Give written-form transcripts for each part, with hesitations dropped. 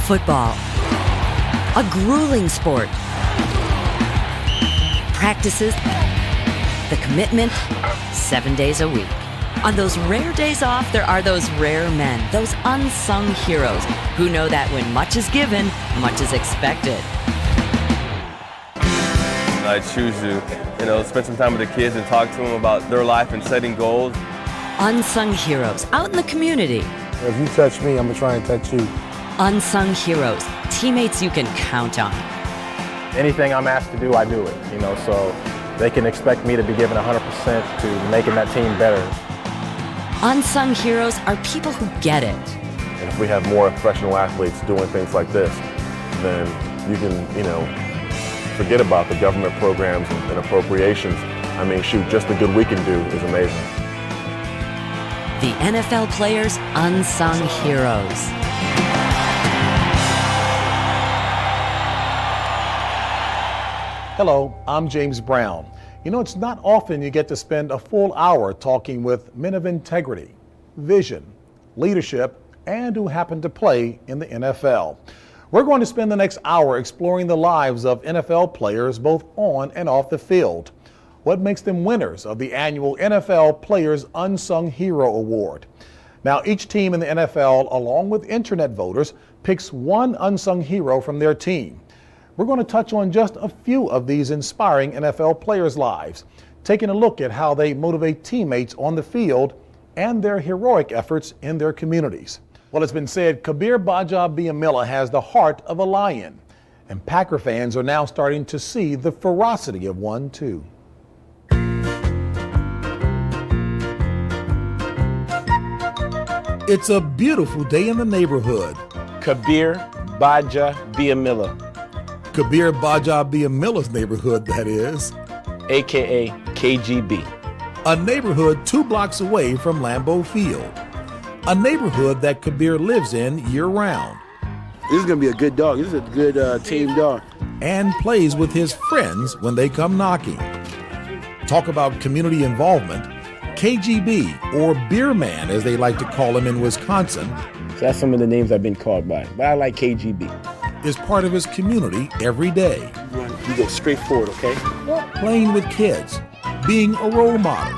Football, a grueling sport. Practices, the commitment, 7 days a week. On those rare days off, there are those rare men, those unsung heroes who know that when much is given, much is expected. I choose to, spend some time with the kids and talk to them about their life and setting goals. Unsung heroes out in the community. If you touch me, I'm gonna try and touch you. Unsung heroes, teammates you can count on. Anything I'm asked to do, I do it, so they can expect me to be given 100% to making that team better. Unsung heroes are people who get it. And if we have more professional athletes doing things like this, then you can, forget about the government programs and appropriations. I mean, shoot, just the good we can do is amazing. The NFL players' unsung heroes. Hello, I'm James Brown. It's not often you get to spend a full hour talking with men of integrity, vision, leadership, and who happen to play in the NFL. We're going to spend the next hour exploring the lives of NFL players both on and off the field. What makes them winners of the annual NFL Players Unsung Hero Award? Now, each team in the NFL, along with internet voters, picks one unsung hero from their team. We're going to touch on just a few of these inspiring NFL players' lives, taking a look at how they motivate teammates on the field and their heroic efforts in their communities. Well, it's been said Kabeer Gbaja-Biamila has the heart of a lion, and Packer fans are now starting to see the ferocity of one too. It's a beautiful day in the neighborhood. Kabeer Gbaja-Biamila, Kabeer Gbaja-Biamila's neighborhood, that is. AKA KGB. A neighborhood 2 blocks away from Lambeau Field. A neighborhood that Kabeer lives in year-round. This is going to be a good dog. This is a good team dog. And plays with his friends when they come knocking. Talk about community involvement. KGB, or Beer Man as they like to call him in Wisconsin. So that's some of the names I've been called by, but I like KGB. Is part of his community every day. You go straight forward, okay? Playing with kids, being a role model,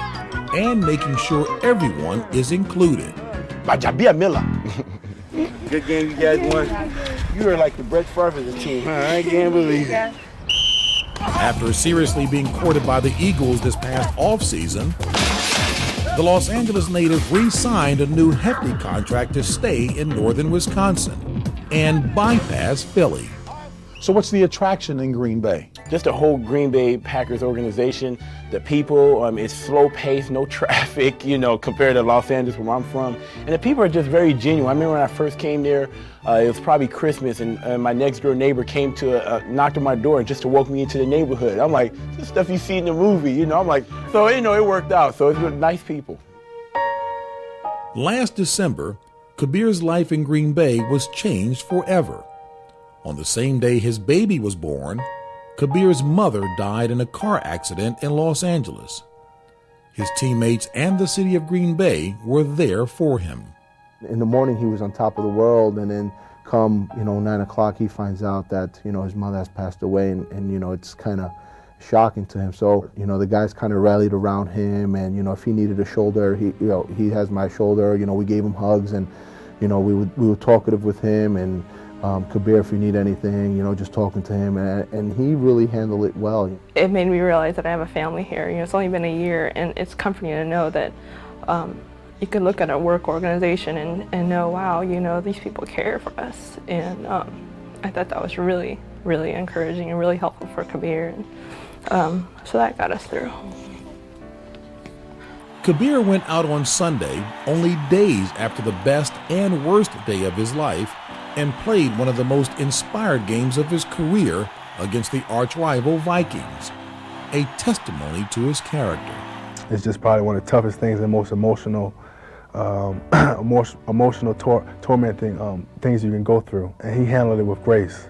and making sure everyone is included. Gbaja-Biamila. Good game you guys won. You are like the Brett Favre of the team. I can't believe it. After seriously being courted by the Eagles this past offseason, the Los Angeles native re-signed a new hefty contract to stay in northern Wisconsin and bypass Philly. So what's the attraction in Green Bay? Just the whole Green Bay Packers organization, the people, it's slow paced, no traffic, compared to Los Angeles where I'm from. And the people are just very genuine. I remember when I first came there, it was probably Christmas, and my next door neighbor came knocked on my door just to welcome me into the neighborhood. I'm like, this stuff you see in the movie, I'm like, so, it worked out. So it's nice people. Last December, Kabeer's life in Green Bay was changed forever. On the same day his baby was born, Kabeer's mother died in a car accident in Los Angeles. His teammates and the city of Green Bay were there for him. In the morning he was on top of the world, and then come 9 o'clock he finds out that his mother has passed away, and it's kind of shocking to him. So the guys kind of rallied around him, and if he needed a shoulder, he has my shoulder. We gave him hugs, and we were talkative with him, and Kabeer, if you need anything, just talking to him, and he really handled it well. It made me realize that I have a family here. It's only been a year, and it's comforting to know that you can look at a work organization and know, wow, these people care for us. And I thought that was really, really encouraging and really helpful for Kabeer. And so that got us through. Kabeer went out on Sunday, only days after the best and worst day of his life, and played one of the most inspired games of his career against the arch-rival Vikings, a testimony to his character. It's just probably one of the toughest things and most emotional, tormenting things you can go through, and he handled it with grace.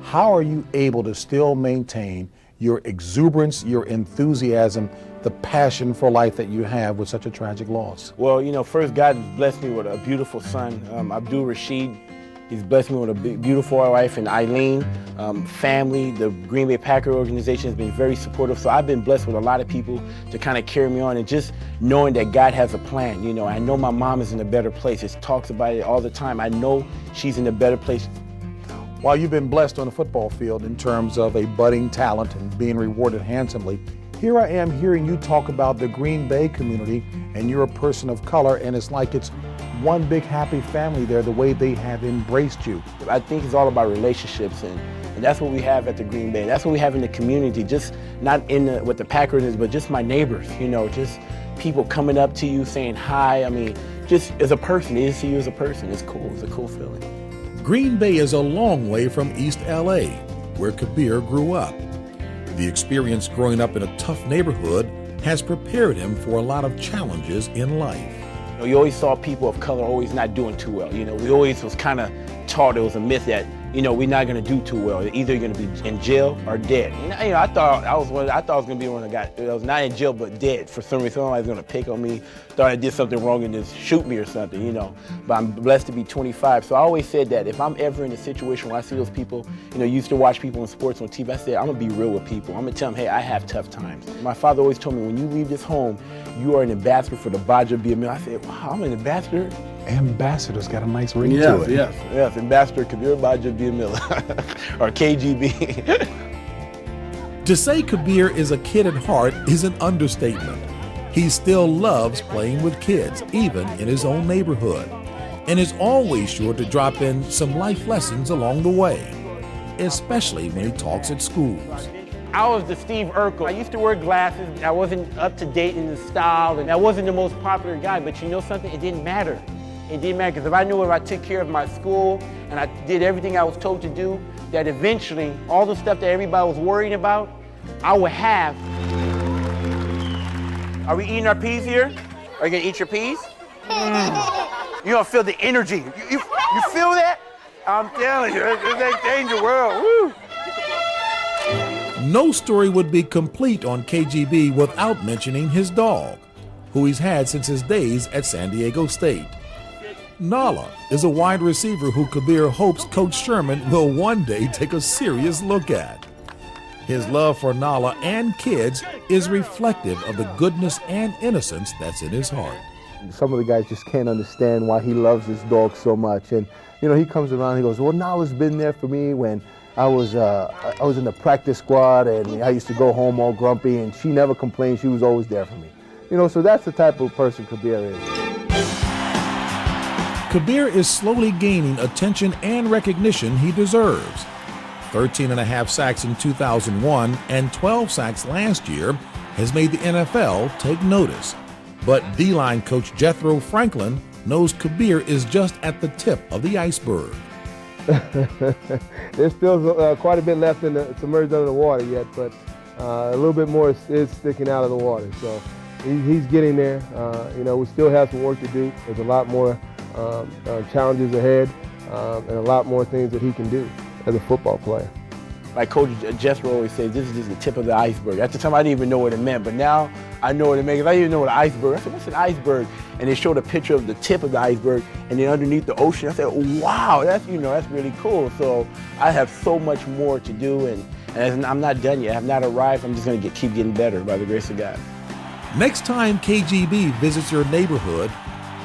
How are you able to still maintain your exuberance, your enthusiasm, the passion for life that you have with such a tragic loss? Well, first God blessed me with a beautiful son, Abdul Rashid. He's blessed me with a beautiful wife and Eileen, family. The Green Bay Packer organization has been very supportive. So I've been blessed with a lot of people to kind of carry me on, and just knowing that God has a plan. You know, I know my mom is in a better place. It talks about it all the time. I know she's in a better place. While you've been blessed on the football field in terms of a budding talent and being rewarded handsomely, here I am hearing you talk about the Green Bay community, and you're a person of color, and it's like it's one big happy family there, the way they have embraced you. I think it's all about relationships, and that's what we have at the Green Bay. That's what we have in the community, just not in what the Packers is, but just my neighbors, you know, just people coming up to you saying hi. I mean, just as a person, they just see you as a person. It's cool, it's a cool feeling. Green Bay is a long way from East LA, where Kabeer grew up. The experience growing up in a tough neighborhood has prepared him for a lot of challenges in life. You know, you always saw people of color always not doing too well. You know, we always was kind of taught, it was a myth that, you know, we're not going to do too well. Either you're going to be in jail or dead. You know, I thought I was going to be one that was not in jail but dead for some reason. Somebody was going to pick on me, thought I did something wrong and just shoot me or something, you know. But I'm blessed to be 25. So I always said that if I'm ever in a situation where I see those people, you know, used to watch people in sports on TV, I said, I'm going to be real with people. I'm going to tell them, hey, I have tough times. My father always told me, when you leave this home, you are an ambassador for the Gbaja-Biamila. I said, wow, I'm an ambassador? Ambassador's got a nice ring yes, to it. Yes, Ambassador Kabeer Gbaja-Biamila, or KGB. To say Kabeer is a kid at heart is an understatement. He still loves playing with kids, even in his own neighborhood, and is always sure to drop in some life lessons along the way, especially when he talks at schools. I was the Steve Urkel. I used to wear glasses. I wasn't up to date in the style, and I wasn't the most popular guy, but you know something? It didn't matter. It didn't matter, because if I knew if I took care of my school and I did everything I was told to do, that eventually all the stuff that everybody was worrying about, I would have. Are we eating our peas here? Are you gonna eat your peas? You don't feel the energy. You feel that? I'm telling you, it's that danger world. Woo! No story would be complete on KGB without mentioning his dog, who he's had since his days at San Diego State. Nala is a wide receiver who Kabeer hopes Coach Sherman will one day take a serious look at. His love for Nala and kids is reflective of the goodness and innocence that's in his heart. Some of the guys just can't understand why he loves his dog so much. And, you know, he comes around and he goes, well, Nala's been there for me when I was in the practice squad, and I used to go home all grumpy, and she never complained. She was always there for me. You know, so that's the type of person Kabeer is. Kabeer is slowly gaining attention and recognition he deserves. 13.5 sacks in 2001 and 12 sacks last year has made the NFL take notice. But D-line coach Jethro Franklin knows Kabeer is just at the tip of the iceberg. There's still quite a bit left submerged under the water yet, but a little bit more is sticking out of the water. So he's getting there. You know, we still have some work to do. There's a lot more challenges ahead and a lot more things that he can do as a football player. Like Coach Jethro always says, this is just the tip of the iceberg. At the time, I didn't even know what it meant, but now I know what it means. I didn't even know what an iceberg. I said, what's an iceberg? And they showed a picture of the tip of the iceberg, and then underneath the ocean, I said, wow, that's really cool. So I have so much more to do, and I'm not done yet. I have not arrived. I'm just going to keep getting better by the grace of God. Next time KGB visits your neighborhood,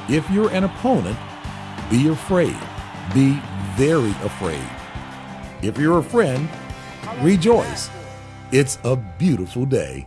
if you're an opponent, be afraid. Be very afraid. If you're a friend, rejoice. It's a beautiful day.